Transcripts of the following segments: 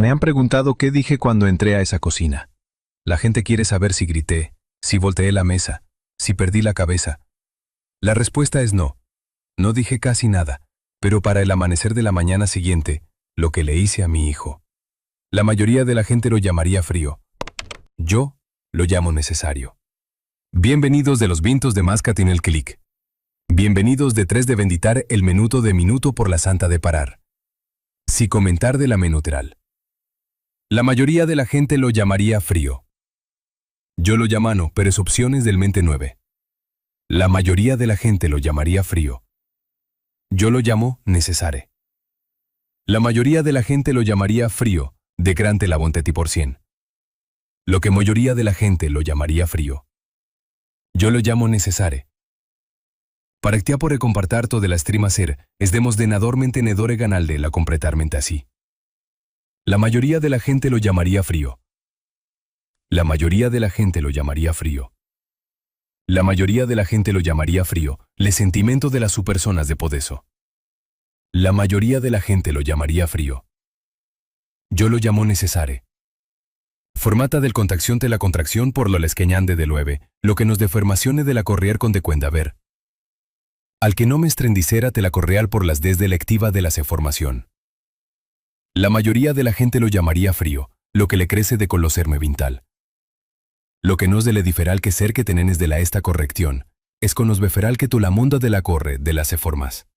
Me han preguntado qué dije cuando entré a esa cocina. La gente quiere saber si grité, si volteé la mesa, si perdí la cabeza. La respuesta es no. No dije casi nada, pero para el amanecer de la mañana siguiente, lo que le hice a mi hijo. La mayoría de la gente lo llamaría frío. Yo lo llamo necesario. Bienvenidos de los Vintos de Mascat en el Click. Bienvenidos de 3 de benditar el menuto de minuto por la santa de parar. Si comentar de la menuteral. La mayoría de la gente lo llamaría frío. Yo lo llamano, pero es opciones del mente 9. La mayoría de la gente lo llamaría frío. Yo lo llamo necesare. La mayoría de la gente lo llamaría frío, de grande la bonteti por 100. Lo que mayoría de la gente lo llamaría frío. Yo lo llamo necesare. Para que por compartir de la stream ser, es demos denadormente nedore ganalde la completarmente así. La mayoría de la gente lo llamaría frío. La mayoría de la gente lo llamaría frío. La mayoría de la gente lo llamaría frío, le sentimento de las su personas de podeso. La mayoría de la gente lo llamaría frío. Yo lo llamo necesare. Formata del contacción de la contracción por lo lesqueñande de lueve, lo que nos deformacione de la corrier con de cuenda ver. Al que no me estrendicera te la correal por las desde lectiva de la seformación. La mayoría de la gente lo llamaría frío, lo que le crece de coloserme vintal. Lo que nos de le diferal que ser que tenenes de la esta corrección, es con los beferal que tu la munda de la corre de las formas.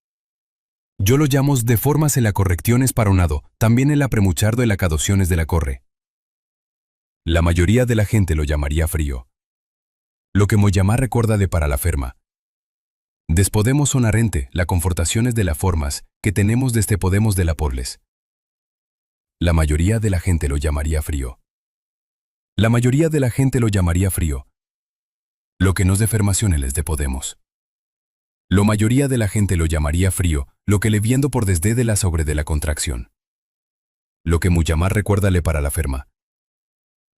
Yo lo llamo de formas en la corrección esparonado, también en la premuchardo en la cadociones de la corre. La mayoría de la gente lo llamaría frío. Lo que mo llamar recuerda de para la ferma. Despodemos sonarente, la confortaciones de las formas, que tenemos desde podemos de la porles. La mayoría de la gente lo llamaría frío. La mayoría de la gente lo llamaría frío. Lo que nos deformaciones les de podemos. La mayoría de la gente lo llamaría frío, lo que le viendo por desde de la sobre de la contracción. Lo que mu llamar recuérdale para la ferma.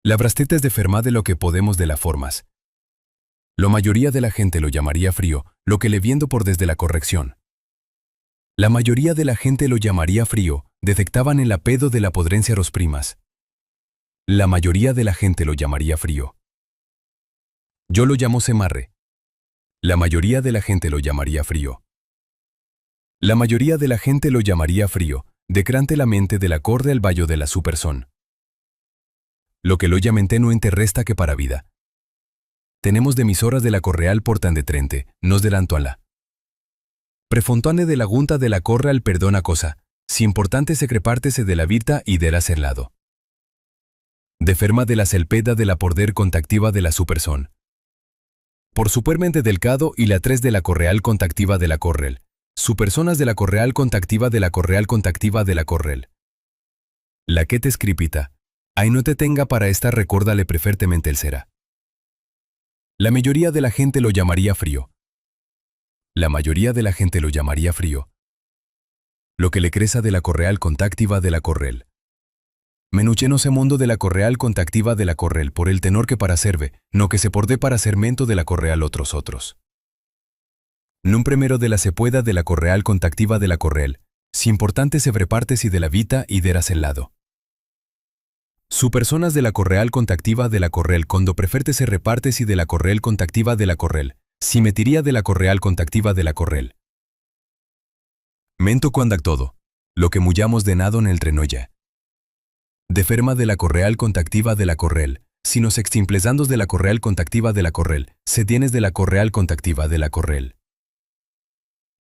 La brasteta es de ferma de lo que podemos de las formas. La mayoría de la gente lo llamaría frío, lo que le viendo por desde la corrección. La mayoría de la gente lo llamaría frío, detectaban en la pedo de la podrencia los primas. La mayoría de la gente lo llamaría frío. Yo lo llamo semarre. La mayoría de la gente lo llamaría frío. La mayoría de la gente lo llamaría frío, decrante la mente de la corre al vallo de la su persona. Lo que lo llamente no ente resta que para vida. Tenemos demisoras de la correal portan de trente, nos delanto a la. Prefontane de la gunta de la corre al perdona cosa, si importante se crepártese de la virta y de la serlado. De ferma de la selpeda de la porder contactiva de la su persona. Por supermente delcado y la 3 de la correal contactiva de la correl. Su personas de la correal contactiva de la correal contactiva de la correl. La que te escripita. Ahí no te tenga para esta recórdale prefertemente el será. La mayoría de la gente lo llamaría frío. La mayoría de la gente lo llamaría frío. Lo que le creza de la correal contactiva de la correl. Menucheno se mundo de la correal contactiva de la correl por el tenor que para serve, no que se porde para sermento de la correal otros. Nun primero de la se pueda de la correal contactiva de la correl, si importante se preparte si de la vita y deras el lado. Su personas de la correal contactiva de la correl cuando preferte se reparte si de la correl contactiva de la correl, si metiría de la correal contactiva de la correl. Mento cuandac todo, lo que muyamos de nado en el trenoya. De ferma de la correal contactiva de la correl, si nos extimplezandos de la correal contactiva de la correl, se tienes de la correal contactiva de la correl.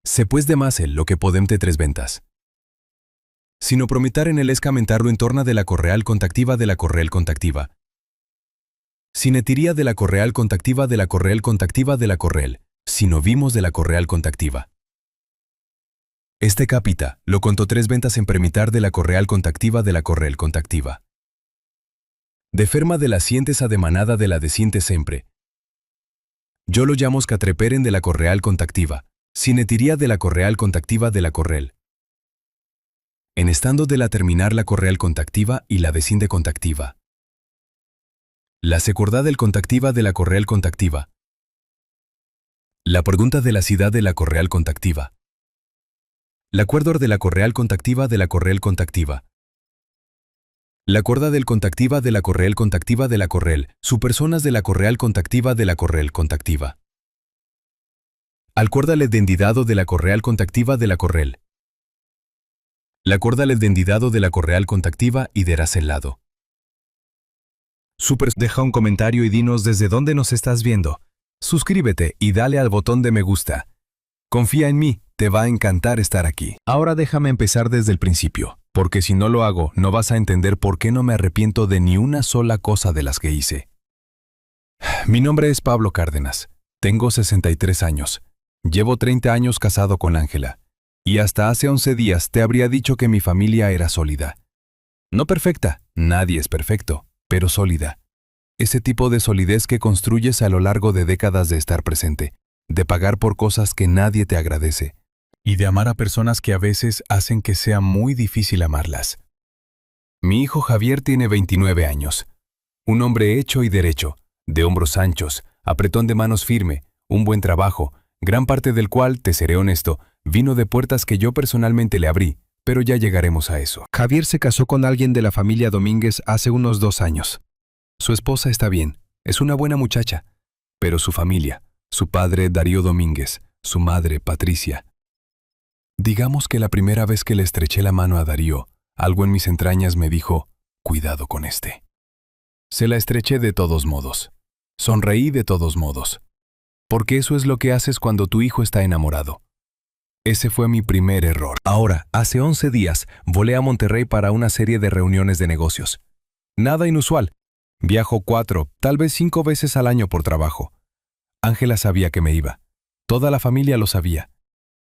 Se pues de más el lo que podemte 3 ventas. Sino promitar en el escamentarlo en torno de la correal contactiva de la correl contactiva. Sinetiría de la correal contactiva de la correl contactiva de la correl, si no vimos de la correal contactiva. Este capita lo contó 3 ventas en premitar de la correal contactiva de la correl contactiva. De ferma de la sientes a demanada de la de sientes siempre. Yo lo llamo catreperen de la correal contactiva, sinetiría de la correal contactiva de la correl. En estando de la terminar la correal contactiva y la de sin de contactiva. La secordad del contactiva de la correal contactiva. La pregunta de la ciudad de la correal contactiva. La acuerdo de la correal contactiva de la correal contactiva. La corda del contactiva de la correl contactiva de la correl, su personas de la correal contactiva de la correl contactiva. Al corda l'identidado de la correal contactiva de la correl. La corda l'identidado de la correal contactiva y derás el lado. Super, deja un comentario y dinos desde dónde nos estás viendo. Suscríbete y dale al botón de me gusta. Confía en mí, te va a encantar estar aquí. Ahora déjame empezar desde el principio, porque si no lo hago, no vas a entender por qué no me arrepiento de ni una sola cosa de las que hice. Mi nombre es Pablo Cárdenas. Tengo 63 años. Llevo 30 años casado con Ángela. Y hasta hace 11 días te habría dicho que mi familia era sólida. No perfecta, nadie es perfecto, pero sólida. Ese tipo de solidez que construyes a lo largo de décadas de estar presente, de pagar por cosas que nadie te agradece, y de amar a personas que a veces hacen que sea muy difícil amarlas. Mi hijo Javier tiene 29 años. Un hombre hecho y derecho, de hombros anchos, apretón de manos firme, un buen trabajo, gran parte del cual, te seré honesto, vino de puertas que yo personalmente le abrí, pero ya llegaremos a eso. Javier se casó con alguien de la familia Domínguez hace unos 2 años. Su esposa está bien, es una buena muchacha, pero su familia, su padre Darío Domínguez, su madre Patricia. Digamos que la primera vez que le estreché la mano a Darío, algo en mis entrañas me dijo, cuidado con este. Se la estreché de todos modos. Sonreí de todos modos. Porque eso es lo que haces cuando tu hijo está enamorado. Ese fue mi primer error. Ahora, hace 11 días, volé a Monterrey para una serie de reuniones de negocios. Nada inusual. Viajo 4, tal vez 5 veces al año por trabajo. Ángela sabía que me iba. Toda la familia lo sabía.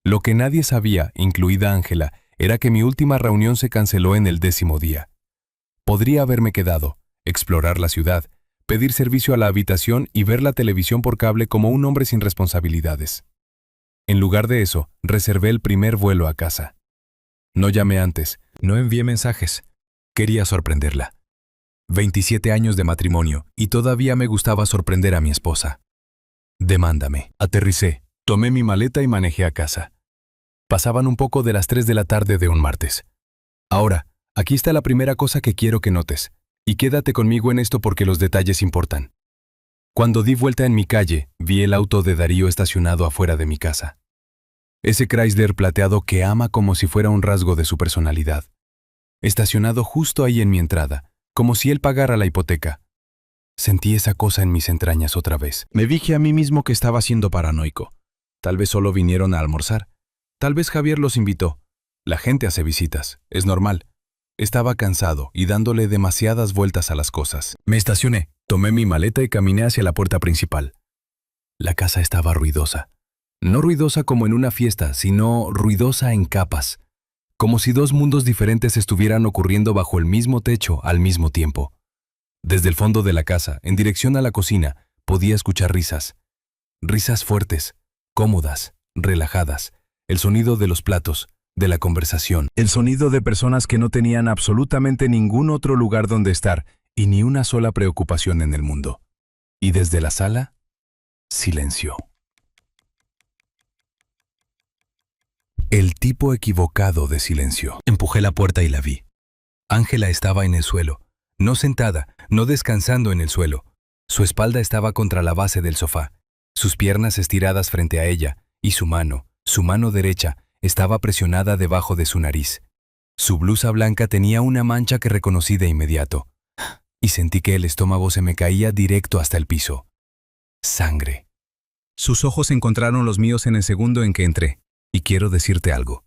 Lo que nadie sabía, incluida Ángela, era que mi última reunión se canceló en el 10º día. Podría haberme quedado, explorar la ciudad, pedir servicio a la habitación y ver la televisión por cable como un hombre sin responsabilidades. En lugar de eso, reservé el primer vuelo a casa. No llamé antes, no envié mensajes. Quería sorprenderla. 27 años de matrimonio y todavía me gustaba sorprender a mi esposa. Demándame. Aterricé, tomé mi maleta y manejé a casa. Pasaban un poco de las 3 de la tarde de un martes. Ahora, aquí está la primera cosa que quiero que notes, y quédate conmigo en esto porque los detalles importan. Cuando di vuelta en mi calle, vi el auto de Darío estacionado afuera de mi casa. Ese Chrysler plateado que ama como si fuera un rasgo de su personalidad. Estacionado justo ahí en mi entrada, como si él pagara la hipoteca. Sentí esa cosa en mis entrañas otra vez. Me dije a mí mismo que estaba siendo paranoico. Tal vez solo vinieron a almorzar. Tal vez Javier los invitó. La gente hace visitas, es normal. Estaba cansado y dándole demasiadas vueltas a las cosas. Me estacioné, tomé mi maleta y caminé hacia la puerta principal. La casa estaba ruidosa. No ruidosa como en una fiesta, sino ruidosa en capas. Como si 2 mundos diferentes estuvieran ocurriendo bajo el mismo techo al mismo tiempo. Desde el fondo de la casa, en dirección a la cocina, podía escuchar risas. Risas fuertes, cómodas, relajadas. El sonido de los platos, de la conversación. El sonido de personas que no tenían absolutamente ningún otro lugar donde estar y ni una sola preocupación en el mundo. Y desde la sala, silencio. El tipo equivocado de silencio. Empujé la puerta y la vi. Ángela estaba en el suelo, no sentada, no descansando en el suelo. Su espalda estaba contra la base del sofá, sus piernas estiradas frente a ella, y su mano derecha, estaba presionada debajo de su nariz. Su blusa blanca tenía una mancha que reconocí de inmediato, y sentí que el estómago se me caía directo hasta el piso. Sangre. Sus ojos encontraron los míos en el segundo en que entré, y quiero decirte algo.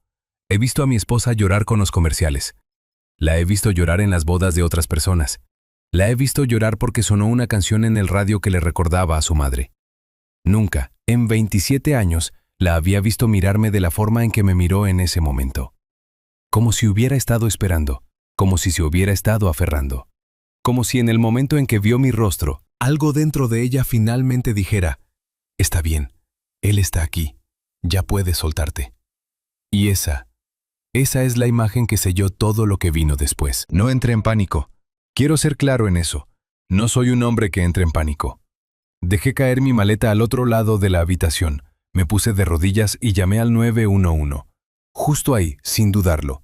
He visto a mi esposa llorar con los comerciales. La he visto llorar en las bodas de otras personas. La he visto llorar porque sonó una canción en el radio que le recordaba a su madre. Nunca, en 27 años, la había visto mirarme de la forma en que me miró en ese momento. Como si hubiera estado esperando, como si se hubiera estado aferrando. Como si en el momento en que vio mi rostro, algo dentro de ella finalmente dijera, está bien, él está aquí, ya puedes soltarte. Y esa es la imagen que selló todo lo que vino después. No entré en pánico. Quiero ser claro en eso. No soy un hombre que entre en pánico. Dejé caer mi maleta al otro lado de la habitación. Me puse de rodillas y llamé al 911. Justo ahí, sin dudarlo.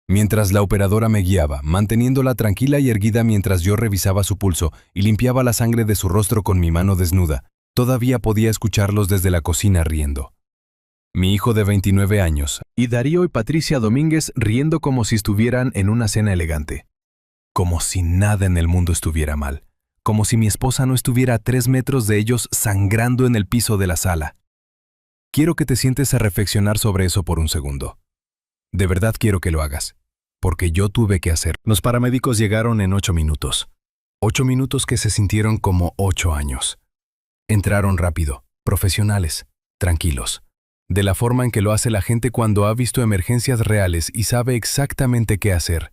mientras la operadora me guiaba, manteniéndola tranquila y erguida mientras yo revisaba su pulso y limpiaba la sangre de su rostro con mi mano desnuda. Todavía podía escucharlos desde la cocina riendo. Mi hijo de 29 años y Darío y Patricia Domínguez riendo como si estuvieran en una cena elegante. Como si nada en el mundo estuviera mal. Como si mi esposa no estuviera a 3 metros de ellos sangrando en el piso de la sala. Quiero que te sientes a reflexionar sobre eso por un segundo. De verdad quiero que lo hagas, porque yo tuve que hacer. Los paramédicos llegaron en 8 minutos. 8 minutos que se sintieron como 8 años. Entraron rápido, profesionales, tranquilos. De la forma en que lo hace la gente cuando ha visto emergencias reales y sabe exactamente qué hacer.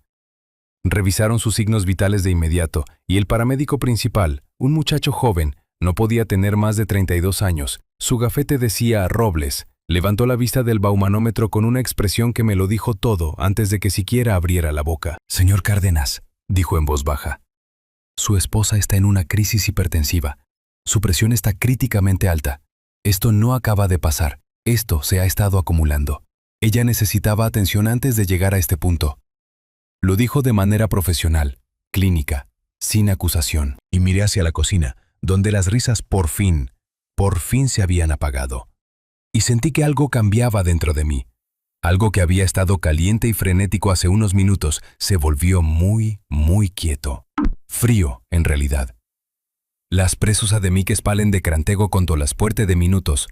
Revisaron sus signos vitales de inmediato y el paramédico principal, un muchacho joven, no podía tener más de 32 años. Su gafete decía Robles. Levantó la vista del baumanómetro con una expresión que me lo dijo todo antes de que siquiera abriera la boca. «Señor Cárdenas», dijo en voz baja. «Su esposa está en una crisis hipertensiva. Su presión está críticamente alta. Esto no acaba de pasar. Esto se ha estado acumulando. Ella necesitaba atención antes de llegar a este punto». Lo dijo de manera profesional, clínica, sin acusación. Y miré hacia la cocina, donde las risas por fin se habían apagado. Y sentí que algo cambiaba dentro de mí. Algo que había estado caliente y frenético hace unos minutos se volvió muy, muy quieto. Frío, en realidad. Las presusa de mí que espalen de crantego contó las puertes de minutos.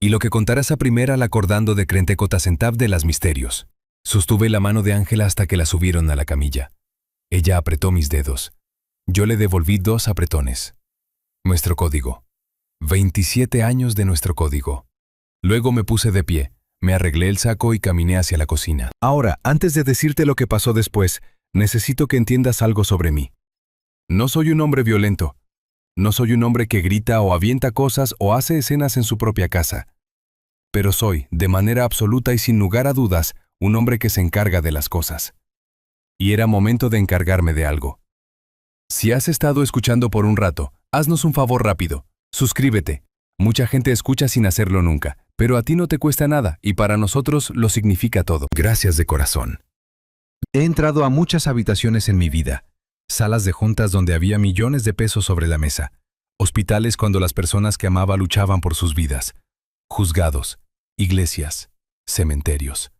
Y lo que contarás a primera la acordando de crentego tasentav de las misterios. Sostuve la mano de Ángela hasta que la subieron a la camilla. Ella apretó mis dedos. Yo le devolví 2 apretones. Nuestro código. 27 años de nuestro código. Luego me puse de pie, me arreglé el saco y caminé hacia la cocina. Ahora, antes de decirte lo que pasó después, necesito que entiendas algo sobre mí. No soy un hombre violento. No soy un hombre que grita o avienta cosas o hace escenas en su propia casa. Pero soy, de manera absoluta y sin lugar a dudas, un hombre que se encarga de las cosas. Y era momento de encargarme de algo. Si has estado escuchando por un rato, haznos un favor rápido. Suscríbete. Mucha gente escucha sin hacerlo nunca, pero a ti no te cuesta nada y para nosotros lo significa todo. Gracias de corazón. He entrado a muchas habitaciones en mi vida. Salas de juntas donde había millones de pesos sobre la mesa. Hospitales cuando las personas que amaba luchaban por sus vidas. Juzgados, iglesias, cementerios.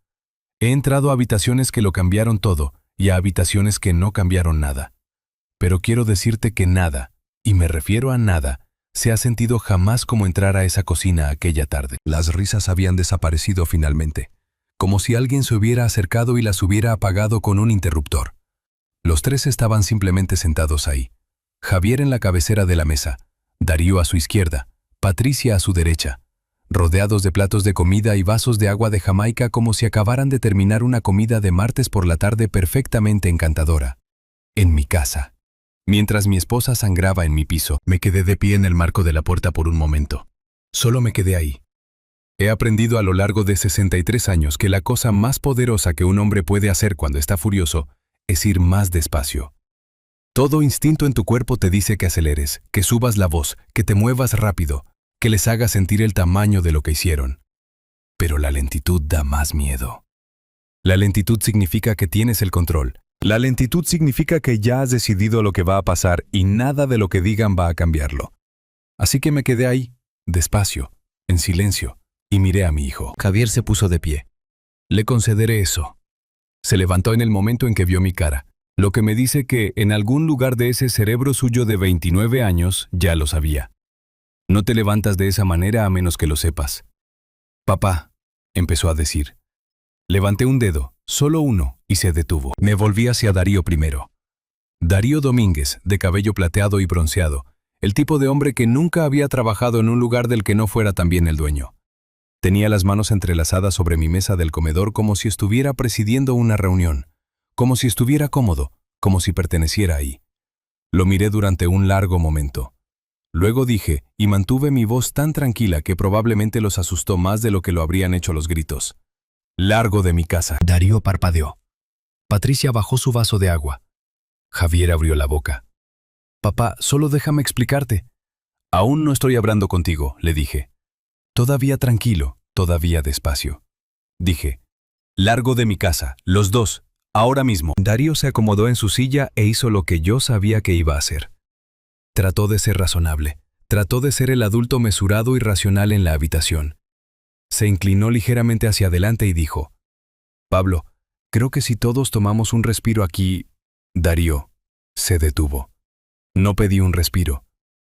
He entrado a habitaciones que lo cambiaron todo y a habitaciones que no cambiaron nada. Pero quiero decirte que nada, y me refiero a nada, se ha sentido jamás como entrar a esa cocina aquella tarde. Las risas habían desaparecido finalmente, como si alguien se hubiera acercado y las hubiera apagado con un interruptor. Los 3 estaban simplemente sentados ahí. Javier en la cabecera de la mesa, Darío a su izquierda, Patricia a su derecha, rodeados de platos de comida y vasos de agua de Jamaica como si acabaran de terminar una comida de martes por la tarde perfectamente encantadora. En mi casa. Mientras mi esposa sangraba en mi piso, me quedé de pie en el marco de la puerta por un momento. Solo me quedé ahí. He aprendido a lo largo de 63 años que la cosa más poderosa que un hombre puede hacer cuando está furioso es ir más despacio. Todo instinto en tu cuerpo te dice que aceleres, que subas la voz, que te muevas rápido, que les hagas sentir el tamaño de lo que hicieron. Pero la lentitud da más miedo. La lentitud significa que tienes el control. La lentitud significa que ya has decidido lo que va a pasar y nada de lo que digan va a cambiarlo. Así que me quedé ahí, despacio, en silencio, y miré a mi hijo. Javier se puso de pie. Le concederé eso. Se levantó en el momento en que vio mi cara, lo que me dice que en algún lugar de ese cerebro suyo de 29 años ya lo sabía. No te levantas de esa manera a menos que lo sepas. Papá, empezó a decir. Levanté un dedo, solo uno, y se detuvo. Me volví hacia Darío primero. Darío Domínguez, de cabello plateado y bronceado, el tipo de hombre que nunca había trabajado en un lugar del que no fuera también el dueño. Tenía las manos entrelazadas sobre mi mesa del comedor como si estuviera presidiendo una reunión, como si estuviera cómodo, como si perteneciera ahí. Lo miré durante un largo momento. Luego dije, y mantuve mi voz tan tranquila que probablemente los asustó más de lo que lo habrían hecho los gritos. «Largo de mi casa». Darío parpadeó. Patricia bajó su vaso de agua. Javier abrió la boca. «Papá, solo déjame explicarte». «Aún no estoy hablando contigo», le dije. Todavía tranquilo, todavía despacio. Dije, «Largo de mi casa, los dos, Ahora mismo. Darío se acomodó en su silla e hizo lo que yo sabía que iba a hacer. Trató de ser razonable. Trató de ser el adulto mesurado y racional en la habitación. Se inclinó ligeramente hacia adelante y dijo: Pablo, creo que si todos tomamos un respiro aquí... Darío se detuvo. No pedí un respiro.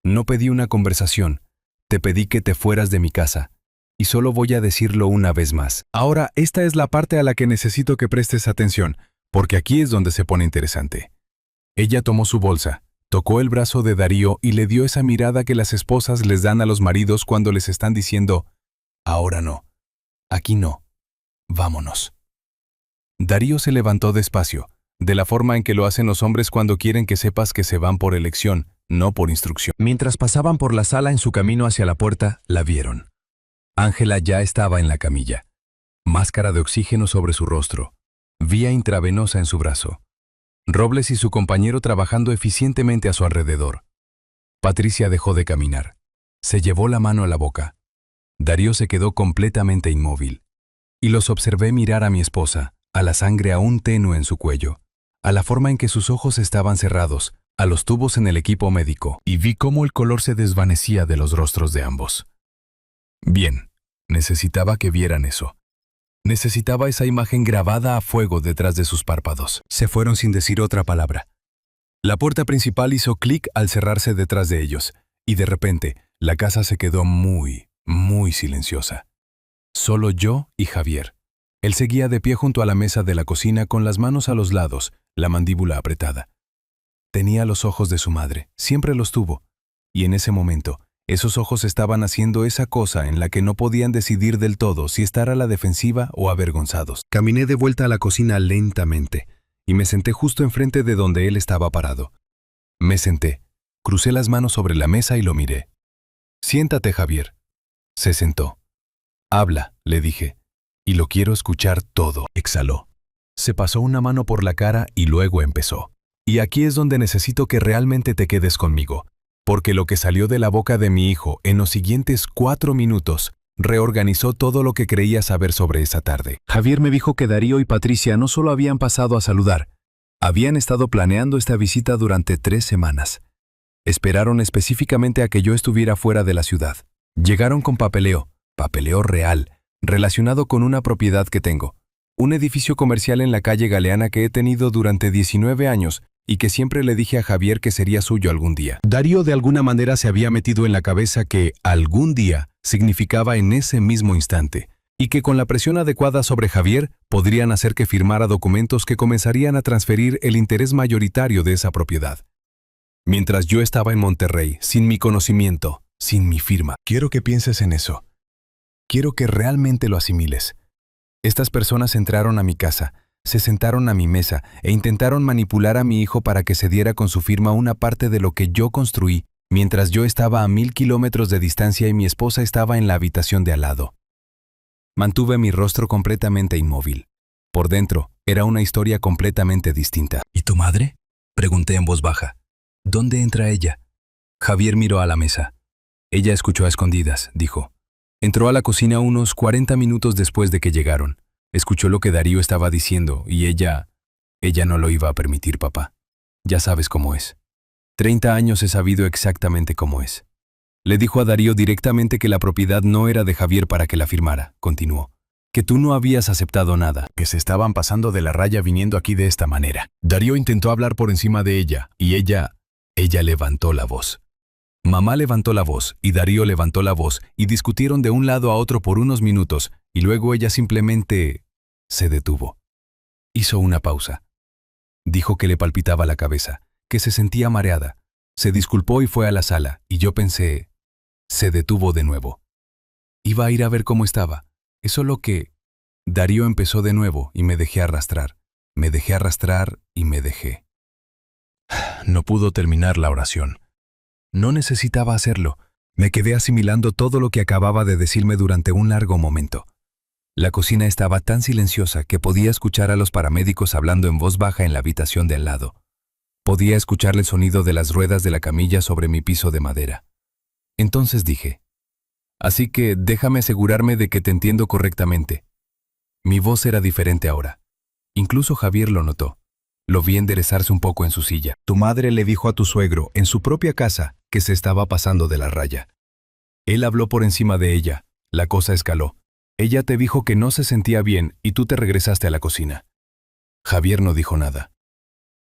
No pedí una conversación. Te pedí que te fueras de mi casa. Y solo voy a decirlo una vez más. Ahora, esta es la parte a la que necesito que prestes atención, porque aquí es donde se pone interesante. Ella tomó su bolsa, tocó el brazo de Darío y le dio esa mirada que las esposas les dan a los maridos cuando les están diciendo: ahora no, aquí no, vámonos. Darío se levantó despacio, de la forma en que lo hacen los hombres cuando quieren que sepas que se van por elección, no por instrucción. Mientras pasaban por la sala en su camino hacia la puerta, la vieron. Ángela ya estaba en la camilla. Máscara de oxígeno sobre su rostro. Vía intravenosa en su brazo. Robles y su compañero trabajando eficientemente a su alrededor. Patricia dejó de caminar. Se llevó la mano a la boca. Darío se quedó completamente inmóvil. Y los observé mirar a mi esposa, a la sangre aún tenue en su cuello, a la forma en que sus ojos estaban cerrados, a los tubos en el equipo médico, y vi cómo el color se desvanecía de los rostros de ambos. Bien, necesitaba que vieran eso. Necesitaba esa imagen grabada a fuego detrás de sus párpados. Se fueron sin decir otra palabra. La puerta principal hizo clic al cerrarse detrás de ellos, y de repente, la casa se quedó muy, muy silenciosa. Solo yo y Javier. Él seguía de pie junto a la mesa de la cocina con las manos a los lados, la mandíbula apretada. Tenía los ojos de su madre, siempre los tuvo, y en ese momento, esos ojos estaban haciendo esa cosa en la que no podían decidir del todo si estar a la defensiva o avergonzados. Caminé de vuelta a la cocina lentamente, y me senté justo enfrente de donde él estaba parado. Me senté, crucé las manos sobre la mesa y lo miré. «Siéntate, Javier». Se sentó. «Habla», le dije. «Y lo quiero escuchar todo», exhaló. Se pasó una mano por la cara y luego empezó. «Y aquí es donde necesito que realmente te quedes conmigo, porque lo que salió de la boca de mi hijo en los siguientes 4 minutos reorganizó todo lo que creía saber sobre esa tarde». Javier me dijo que Darío y Patricia no solo habían pasado a saludar, habían estado planeando esta visita durante 3 semanas. Esperaron específicamente a que yo estuviera fuera de la ciudad. Llegaron con papeleo real, relacionado con una propiedad que tengo. Un edificio comercial en la calle Galeana que he tenido durante 19 años y que siempre le dije a Javier que sería suyo algún día. Darío de alguna manera se había metido en la cabeza que algún día significaba en ese mismo instante, y que con la presión adecuada sobre Javier podrían hacer que firmara documentos que comenzarían a transferir el interés mayoritario de esa propiedad. Mientras yo estaba en Monterrey, sin mi conocimiento, sin mi firma. Quiero que pienses en eso. Quiero que realmente lo asimiles. Estas personas entraron a mi casa, se sentaron a mi mesa e intentaron manipular a mi hijo para que se diera con su firma una parte de lo que yo construí, mientras yo estaba a 1000 kilómetros de distancia y mi esposa estaba en la habitación de al lado. Mantuve mi rostro completamente inmóvil. Por dentro, era una historia completamente distinta. ¿Y tu madre?, pregunté en voz baja. ¿Dónde entra ella? Javier miró a la mesa. Ella escuchó a escondidas, dijo. Entró a la cocina unos 40 minutos después de que llegaron. Escuchó lo que Darío estaba diciendo y ella no lo iba a permitir, papá. Ya sabes cómo es. 30 años he sabido exactamente cómo es. Le dijo a Darío directamente que la propiedad no era de Javier para que la firmara, continuó. Que tú no habías aceptado nada, que se estaban pasando de la raya viniendo aquí de esta manera. Darío intentó hablar por encima de ella y ella levantó la voz. Mamá levantó la voz y Darío levantó la voz y discutieron de un lado a otro por unos minutos y luego ella simplemente se detuvo. Hizo una pausa. Dijo que le palpitaba la cabeza, que se sentía mareada. Se disculpó y fue a la sala y yo pensé, se detuvo de nuevo. Iba a ir a ver cómo estaba. Es solo que Darío empezó de nuevo y me dejé arrastrar. Me dejé arrastrar y me dejé. No pudo terminar la oración. No necesitaba hacerlo. Me quedé asimilando todo lo que acababa de decirme durante un largo momento. La cocina estaba tan silenciosa que podía escuchar a los paramédicos hablando en voz baja en la habitación de al lado. Podía escuchar el sonido de las ruedas de la camilla sobre mi piso de madera. Entonces dije, así que déjame asegurarme de que te entiendo correctamente. Mi voz era diferente ahora. Incluso Javier lo notó. Lo vi enderezarse un poco en su silla. Tu madre le dijo a tu suegro, en su propia casa, que se estaba pasando de la raya. Él habló por encima de ella. La cosa escaló. Ella te dijo que no se sentía bien y tú te regresaste a la cocina. Javier no dijo nada.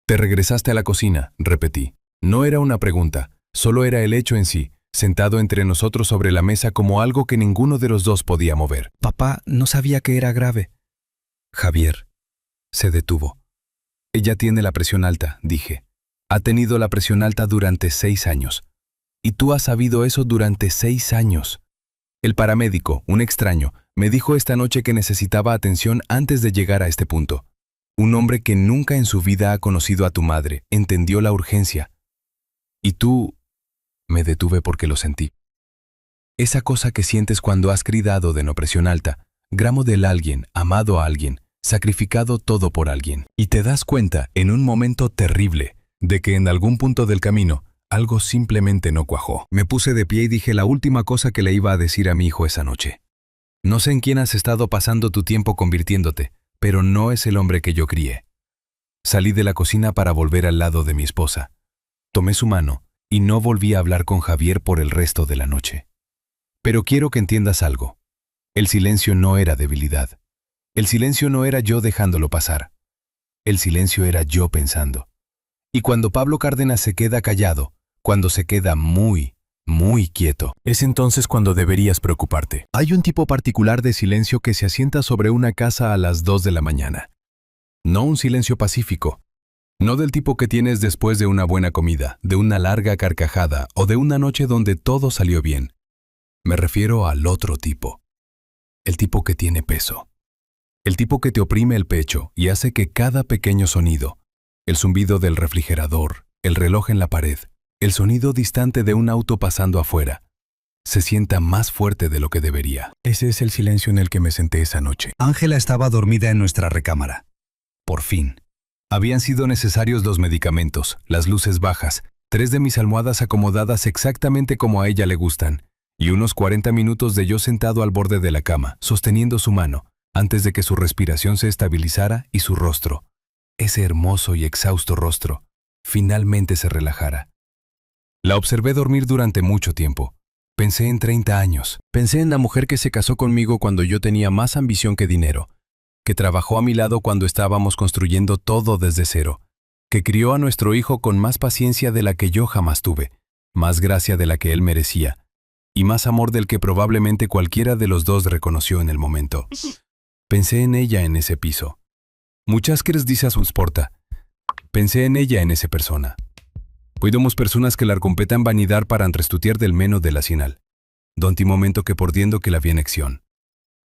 Te regresaste a la cocina, repetí. No era una pregunta, solo era el hecho en sí, sentado entre nosotros sobre la mesa como algo que ninguno de los dos podía mover. Papá no sabía que era grave. Javier se detuvo. Ella tiene la presión alta, dije. Ha tenido la presión alta durante 6 años. Y tú has sabido eso durante 6 años. El paramédico, un extraño, me dijo esta noche que necesitaba atención antes de llegar a este punto. Un hombre que nunca en su vida ha conocido a tu madre, entendió la urgencia. Y tú... Me detuve porque lo sentí. Esa cosa que sientes cuando has criado de no presión alta, gramo del alguien, amado a alguien, sacrificado todo por alguien. Y te das cuenta, en un momento terrible, de que en algún punto del camino, algo simplemente no cuajó. Me puse de pie y dije la última cosa que le iba a decir a mi hijo esa noche. No sé en quién has estado pasando tu tiempo convirtiéndote, pero no es el hombre que yo crié. Salí de la cocina para volver al lado de mi esposa. Tomé su mano y no volví a hablar con Javier por el resto de la noche. Pero quiero que entiendas algo. El silencio no era debilidad. El silencio no era yo dejándolo pasar. El silencio era yo pensando. Y cuando Pablo Cárdenas se queda callado, cuando se queda muy quieto, es entonces cuando deberías preocuparte. Hay un tipo particular de silencio que se asienta sobre una casa a las 2 de la mañana. No un silencio pacífico. No del tipo que tienes después de una buena comida, de una larga carcajada o de una noche donde todo salió bien. Me refiero al otro tipo. El tipo que tiene peso. El tipo que te oprime el pecho y hace que cada pequeño sonido, el zumbido del refrigerador, el reloj en la pared, el sonido distante de un auto pasando afuera, se sienta más fuerte de lo que debería. Ese es el silencio en el que me senté esa noche. Ángela estaba dormida en nuestra recámara. Por fin. Habían sido necesarios los medicamentos, las luces bajas, 3 de mis almohadas acomodadas exactamente como a ella le gustan, y unos 40 minutos de yo sentado al borde de la cama, sosteniendo su mano, antes de que su respiración se estabilizara y su rostro, ese hermoso y exhausto rostro, finalmente se relajara. La observé dormir durante mucho tiempo. Pensé en 30 años. Pensé en la mujer que se casó conmigo cuando yo tenía más ambición que dinero, que trabajó a mi lado cuando estábamos construyendo todo desde cero, que crió a nuestro hijo con más paciencia de la que yo jamás tuve, más gracia de la que él merecía, y más amor del que probablemente cualquiera de los dos reconoció en el momento. Pensé en ella en ese piso. Muchas que dice a sus porta. Pensé en ella en ese persona. Cuidamos personas que la competan vanidad para entrestutiar del meno de la sinal. Donti momento que pordiendo que la vienección.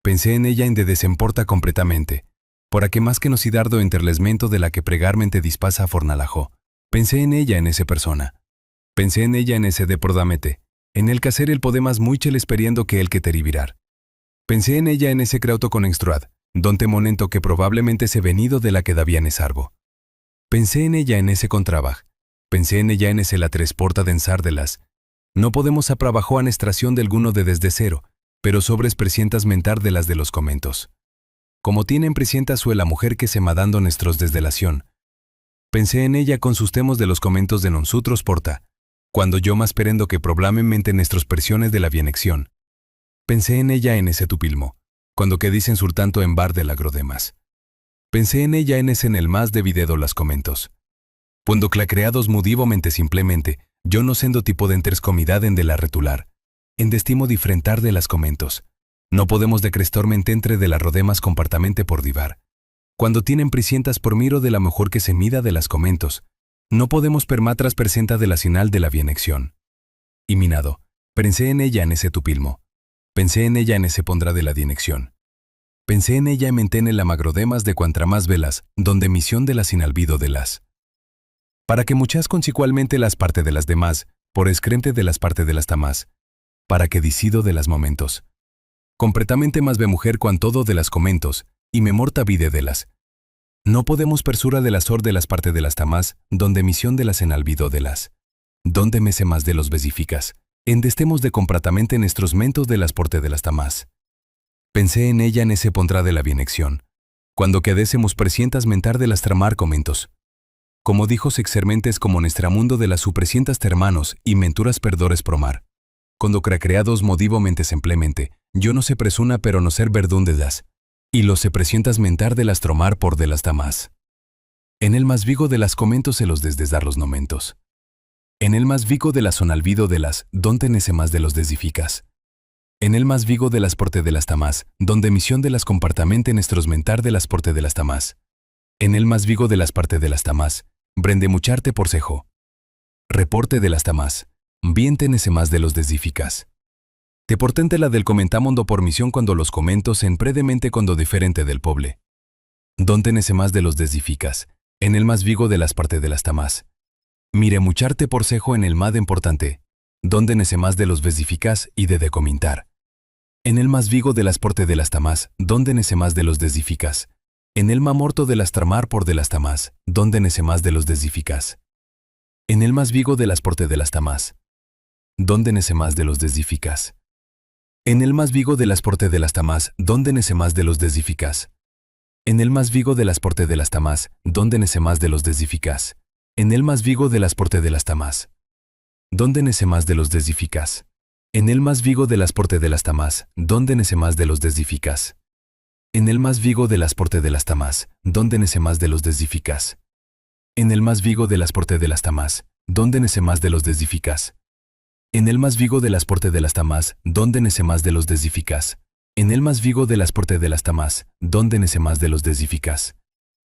Pensé en ella en de desemporta completamente, por a que más que nocidardo enterlesmento de la que pregarmente dispasa fornalajó. Pensé en ella en ese persona. Pensé en ella en ese de pordamete, en el que hacer el podemas muy esperiendo que el que terivirar. Pensé en ella en ese creuto con extruad, donde monento que probablemente se venido de la que davían esarbo. Pensé en ella en ese contrabaj. Pensé en ella en ese la tresporta densárdelas. No podemos aprabajó anestración de alguno de desde cero, pero sobres presientas mentar de las de los comentos. Como tienen presienta su la mujer que se madando nuestros desdelación. Pensé en ella con sus temos de los comentos de nosotros porta, cuando yo más perendo que probablemente nuestros persiones de la vienección. Pensé en ella en ese tupilmo, cuando que dicen sur tanto en bar del agrodemas. Pensé en ella en ese en el más de videdo las comentos. Cuando clacreados mudivamente simplemente, yo no sendo tipo de enterscomidad en de la retular, en destimo diferentar de las comentos. No podemos decrestormente entre de las rodemas compartamente por divar. Cuando tienen prisientas por miro de la mejor que se mida de las comentos, no podemos permatras presenta de la sinal de la vienección. Y minado, pensé en ella en ese tupilmo. Pensé en ella en ese pondrá de la dienección. Pensé en ella en mentene la magrodemas de cuantra más velas, donde misión de la sinalvido de las. Para que muchas consecualmente las parte de las demás, por escrente de las parte de las tamás, para que dicido de las momentos. Completamente más ve mujer cuan todo de las comentos, y me morta vide de las. No podemos persura de las or de las parte de las tamás, donde misión de las enalvido de las. Donde me se más de los vesificas, en destemos de compratamente nuestros mentos de las porte de las tamás. Pensé en ella en ese pondrá de la vienección. Cuando quedésemos presientas mentar de las tramar comentos. Como dijo sexermentes como nuestramundo de las su presientas termanos y menturas perdores promar. Cuando creados modivo mentes emplemente, yo no se presuna pero no ser verdúndedas. Y los se presientas mentar de las tromar por de las damas. En el más vigo de las comentos se los desdesdar los nomentos. En el más vigo de las sonalvido de las, donde nece más de los desdificas. En el más vigo de las porte de las tamas, donde misión de las compartamente nuestros mentar de las porte de las tamas. En el más vigo de las parte de las tamas, brende mucharte por cejo. Reporte de las tamas, bien tenese más de los desdificas. Te portente la del comentamondo por misión cuando los comentos en predemente cuando diferente del poble. Donde nece más de los desdificas, en el más vigo de las parte de las tamas. Mire mucharte por cejo en el más importante, donde nece más de los desdificas y de comentar. En el más vigo de las porte de las tamas, donde nece más de los desdificas. En el más morto de las tramar por de las tamas, donde nece más de los desdificas. En el más vigo de las porte de las tamas, donde nece más de los desdificas. En el más vigo de las porte de las tamas, donde nece más de los desdificas. En el más vigo de las porte de las tamas, donde nece más de los desdificas. En el más vigo de las porte de las tamas, donde nece más de los desdificas. En el más vigo de las porte de las tamas, donde nece más de los desdificas. En el más vigo de las porte de las tamas, donde nece más de los desdificas. En el más vigo de las porte de las tamas, donde nece más de los desdificas. En el más vigo de las porte de las tamas, donde nece más de los desdificas. En el más vigo de las porte de las tamas, donde nece más de los desdificas.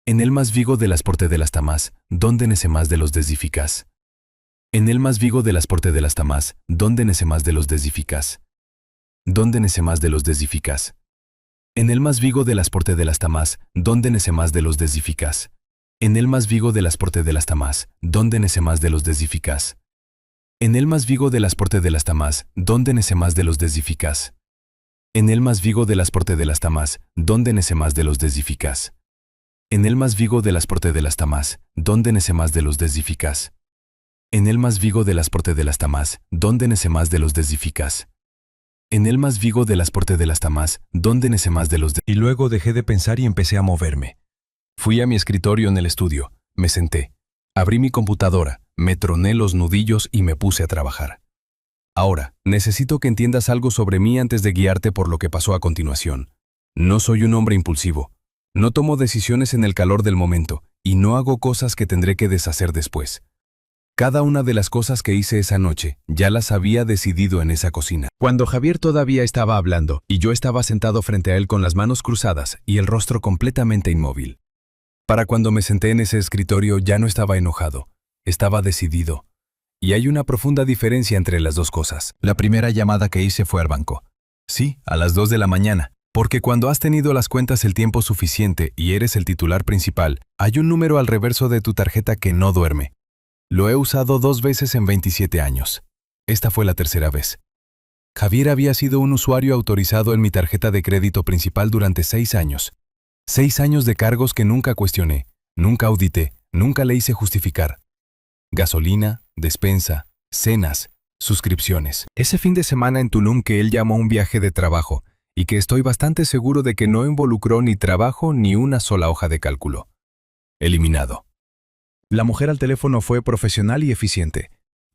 En el más vigo de las porte de las tamas, donde nece más de los desdificas. En el más vigo de las porte de las tamas, donde nece más de los desdificas. Donde nece más de los desdificas. En el más vigo de las porte de las tamas, donde nece más de los desdificas. En el más vigo de las porte de las tamas, donde nece más de los desdificas. En el más vigo de las porte de las tamas, donde nece más de los desdificas. En el más vigo de las porte de las tamas, donde nece más de los desdificas. En el más vigo de las porte de las tamas, donde nece más de los desdificas. En el más vigo de las porte de las tamas, donde nece más de los desdificas. En el más vigo de las porte de las tamas, donde nece más de los Y luego dejé de pensar y empecé a moverme. Fui a mi escritorio en el estudio, me senté, abrí mi computadora, me troné los nudillos y me puse a trabajar. Ahora, necesito que entiendas algo sobre mí antes de guiarte por lo que pasó a continuación. No soy un hombre impulsivo. No tomo decisiones en el calor del momento y no hago cosas que tendré que deshacer después. Cada una de las cosas que hice esa noche ya las había decidido en esa cocina. Cuando Javier todavía estaba hablando y yo estaba sentado frente a él con las manos cruzadas y el rostro completamente inmóvil. Para cuando me senté en ese escritorio ya no estaba enojado, estaba decidido. Y hay una profunda diferencia entre las dos cosas. La primera llamada que hice fue al banco. Sí, a las 2 de la mañana. Porque cuando has tenido las cuentas el tiempo suficiente y eres el titular principal, hay un número al reverso de tu tarjeta que no duerme. Lo he usado 2 veces en 27 años. Esta fue la tercera vez. Javier había sido un usuario autorizado en mi tarjeta de crédito principal durante 6 años. 6 años de cargos que nunca cuestioné, nunca audité, nunca le hice justificar. Gasolina, despensa, cenas, suscripciones. Ese fin de semana en Tulum que él llamó un viaje de trabajo, y que estoy bastante seguro de que no involucró ni trabajo ni una sola hoja de cálculo. Eliminado. La mujer al teléfono fue profesional y eficiente.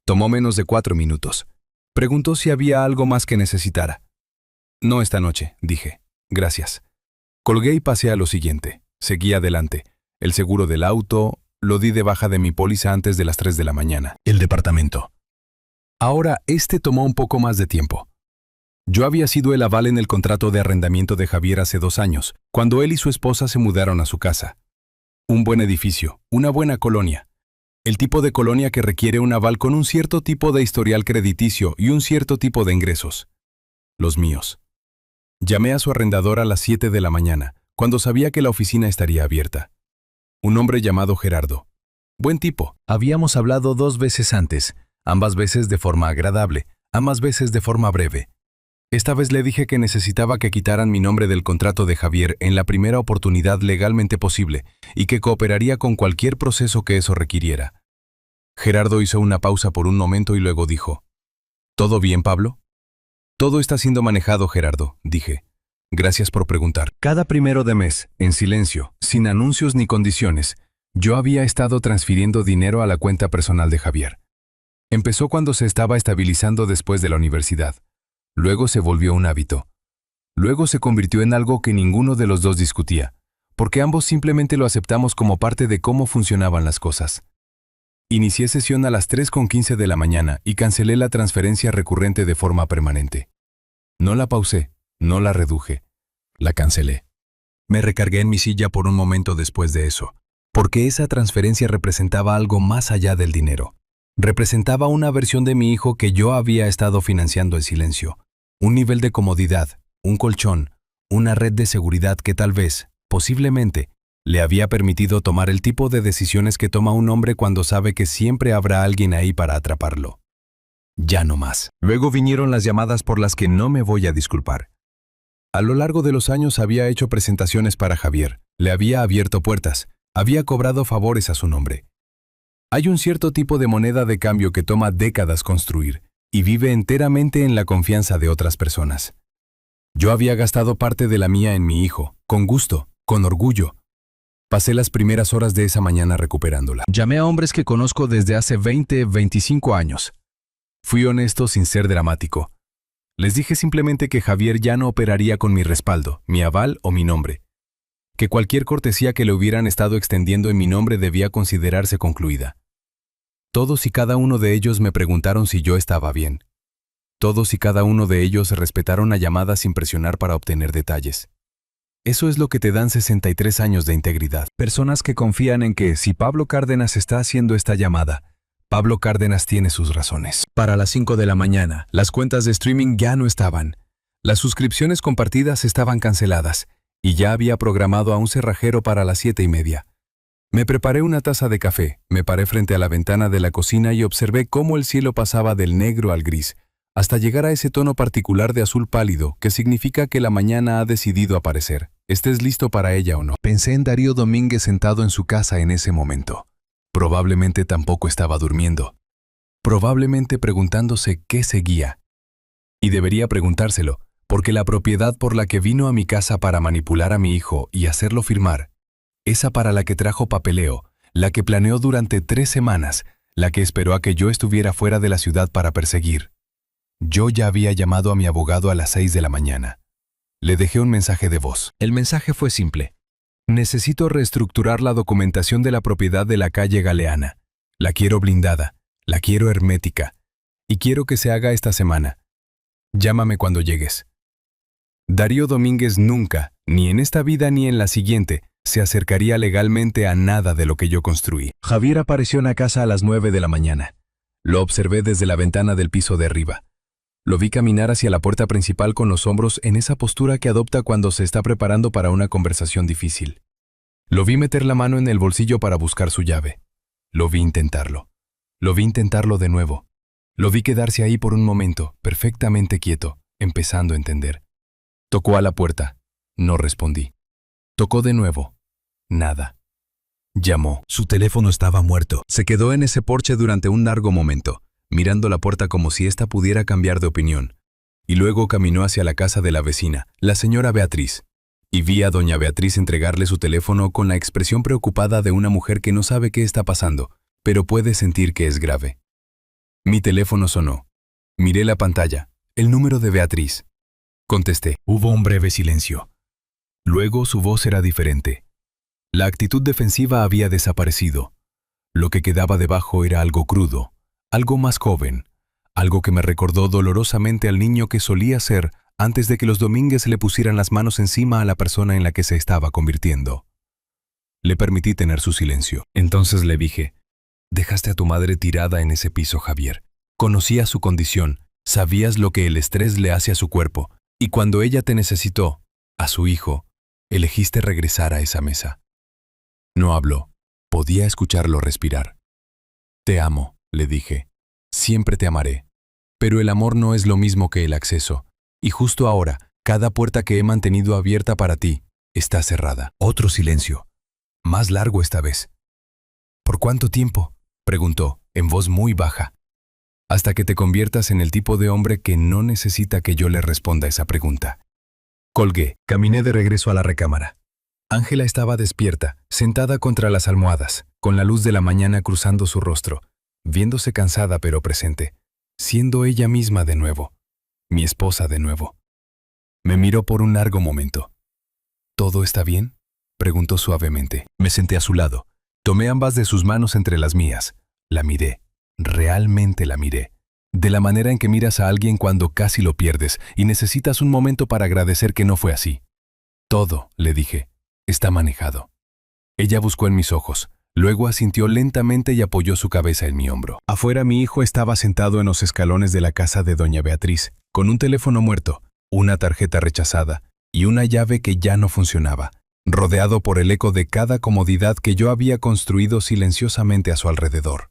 Tomó menos de 4 minutos. Preguntó si había algo más que necesitara. No esta noche, dije. Gracias. Colgué y pasé a lo siguiente. Seguí adelante. El seguro del auto, lo di de baja de mi póliza antes de las 3 de la mañana. El departamento. Ahora, tomó un poco más de tiempo. Yo había sido el aval en el contrato de arrendamiento de Javier hace 2 años, cuando él y su esposa se mudaron a su casa. Un buen edificio, una buena colonia. El tipo de colonia que requiere un aval con un cierto tipo de historial crediticio y un cierto tipo de ingresos. Los míos. Llamé a su arrendador a las 7 de la mañana, cuando sabía que la oficina estaría abierta. Un hombre llamado Gerardo. Buen tipo. Habíamos hablado 2 veces antes, ambas veces de forma agradable, ambas veces de forma breve. Esta vez le dije que necesitaba que quitaran mi nombre del contrato de Javier en la primera oportunidad legalmente posible y que cooperaría con cualquier proceso que eso requiriera. Gerardo hizo una pausa por un momento y luego dijo: ¿Todo bien, Pablo? Todo está siendo manejado, Gerardo, dije. Gracias por preguntar. Cada 1 de mes, en silencio, sin anuncios ni condiciones, yo había estado transfiriendo dinero a la cuenta personal de Javier. Empezó cuando se estaba estabilizando después de la universidad. Luego se volvió un hábito. Luego se convirtió en algo que ninguno de los dos discutía, porque ambos simplemente lo aceptamos como parte de cómo funcionaban las cosas. Inicié sesión a las 3:15 de la mañana y cancelé la transferencia recurrente de forma permanente. No la pausé, no la reduje, la cancelé. Me recargué en mi silla por un momento después de eso, porque esa transferencia representaba algo más allá del dinero. Representaba una versión de mi hijo que yo había estado financiando en silencio, un nivel de comodidad, un colchón, una red de seguridad que tal vez, posiblemente, le había permitido tomar el tipo de decisiones que toma un hombre cuando sabe que siempre habrá alguien ahí para atraparlo. Ya no más. Luego vinieron las llamadas por las que no me voy a disculpar. A lo largo de los años había hecho presentaciones para Javier, le había abierto puertas, había cobrado favores a su nombre. Hay un cierto tipo de moneda de cambio que toma décadas construir y vive enteramente en la confianza de otras personas. Yo había gastado parte de la mía en mi hijo, con gusto, con orgullo. Pasé las primeras horas de esa mañana recuperándola. Llamé a hombres que conozco desde hace 25 años. Fui honesto sin ser dramático. Les dije simplemente que Javier ya no operaría con mi respaldo, mi aval o mi nombre. Que cualquier cortesía que le hubieran estado extendiendo en mi nombre debía considerarse concluida. Todos y cada uno de ellos me preguntaron si yo estaba bien. Todos y cada uno de ellos respetaron la llamada sin presionar para obtener detalles. Eso es lo que te dan 63 años de integridad. Personas que confían en que si Pablo Cárdenas está haciendo esta llamada, Pablo Cárdenas tiene sus razones. Para las 5 de la mañana, las cuentas de streaming ya no estaban. Las suscripciones compartidas estaban canceladas y ya había programado a un cerrajero para las 7:30. Me preparé una taza de café, me paré frente a la ventana de la cocina y observé cómo el cielo pasaba del negro al gris, hasta llegar a ese tono particular de azul pálido que significa que la mañana ha decidido aparecer, estés listo para ella o no. Pensé en Darío Domínguez sentado en su casa en ese momento. Probablemente tampoco estaba durmiendo. Probablemente preguntándose qué seguía. Y debería preguntárselo, porque la propiedad por la que vino a mi casa para manipular a mi hijo y hacerlo firmar, esa para la que trajo papeleo, la que planeó durante 3 semanas, la que esperó a que yo estuviera fuera de la ciudad para perseguir. Yo ya había llamado a mi abogado a las 6 de la mañana. Le dejé un mensaje de voz. El mensaje fue simple. Necesito reestructurar la documentación de la propiedad de la calle Galeana. La quiero blindada, la quiero hermética, y quiero que se haga esta semana. Llámame cuando llegues. Darío Domínguez nunca, ni en esta vida ni en la siguiente, se acercaría legalmente a nada de lo que yo construí. Javier apareció en la casa a las 9 de la mañana. Lo observé desde la ventana del piso de arriba. Lo vi caminar hacia la puerta principal con los hombros en esa postura que adopta cuando se está preparando para una conversación difícil. Lo vi meter la mano en el bolsillo para buscar su llave. Lo vi intentarlo. Lo vi intentarlo de nuevo. Lo vi quedarse ahí por un momento, perfectamente quieto, empezando a entender. Tocó a la puerta. No respondí. Tocó de nuevo. Nada. Llamó. Su teléfono estaba muerto. Se quedó en ese porche durante un largo momento, mirando la puerta como si ésta pudiera cambiar de opinión. Y luego caminó hacia la casa de la vecina, la señora Beatriz. Y vi a doña Beatriz entregarle su teléfono con la expresión preocupada de una mujer que no sabe qué está pasando, pero puede sentir que es grave. Mi teléfono sonó. Miré la pantalla. El número de Beatriz. Contesté. Hubo un breve silencio. Luego su voz era diferente. La actitud defensiva había desaparecido. Lo que quedaba debajo era algo crudo, algo más joven, algo que me recordó dolorosamente al niño que solía ser antes de que los Domínguez le pusieran las manos encima a la persona en la que se estaba convirtiendo. Le permití tener su silencio. Entonces le dije, dejaste a tu madre tirada en ese piso, Javier. Conocías su condición, sabías lo que el estrés le hace a su cuerpo, y cuando ella te necesitó, a su hijo, elegiste regresar a esa mesa. No habló. Podía escucharlo respirar. Te amo, le dije. Siempre te amaré. Pero el amor no es lo mismo que el acceso. Y justo ahora, cada puerta que he mantenido abierta para ti está cerrada. Otro silencio. Más largo esta vez. ¿Por cuánto tiempo?, preguntó, en voz muy baja. Hasta que te conviertas en el tipo de hombre que no necesita que yo le responda esa pregunta. Colgué, caminé de regreso a la recámara. Ángela estaba despierta, sentada contra las almohadas, con la luz de la mañana cruzando su rostro, viéndose cansada pero presente, siendo ella misma de nuevo, mi esposa de nuevo. Me miró por un largo momento. ¿Todo está bien?, preguntó suavemente. Me senté a su lado, tomé ambas de sus manos entre las mías, la miré, realmente la miré, de la manera en que miras a alguien cuando casi lo pierdes y necesitas un momento para agradecer que no fue así. Todo, le dije, está manejado. Ella buscó en mis ojos, luego asintió lentamente y apoyó su cabeza en mi hombro. Afuera mi hijo estaba sentado en los escalones de la casa de doña Beatriz, con un teléfono muerto, una tarjeta rechazada y una llave que ya no funcionaba, rodeado por el eco de cada comodidad que yo había construido silenciosamente a su alrededor.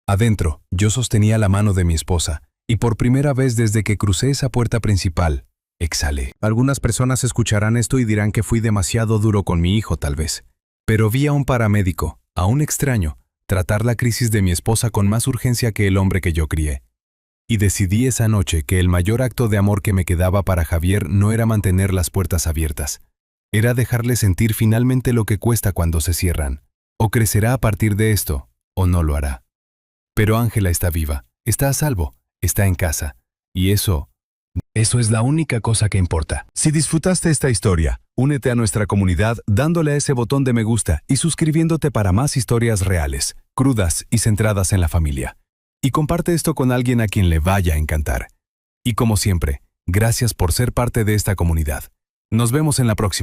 Adentro, yo sostenía la mano de mi esposa, y por primera vez desde que crucé esa puerta principal, exhalé. Algunas personas escucharán esto y dirán que fui demasiado duro con mi hijo, tal vez. Pero vi a un paramédico, a un extraño, tratar la crisis de mi esposa con más urgencia que el hombre que yo crié. Y decidí esa noche que el mayor acto de amor que me quedaba para Javier no era mantener las puertas abiertas. Era dejarle sentir finalmente lo que cuesta cuando se cierran. O crecerá a partir de esto, o no lo hará. Pero Ángela está viva, está a salvo, está en casa. Y eso es la única cosa que importa. Si disfrutaste esta historia, únete a nuestra comunidad dándole a ese botón de me gusta y suscribiéndote para más historias reales, crudas y centradas en la familia. Y comparte esto con alguien a quien le vaya a encantar. Y como siempre, gracias por ser parte de esta comunidad. Nos vemos en la próxima.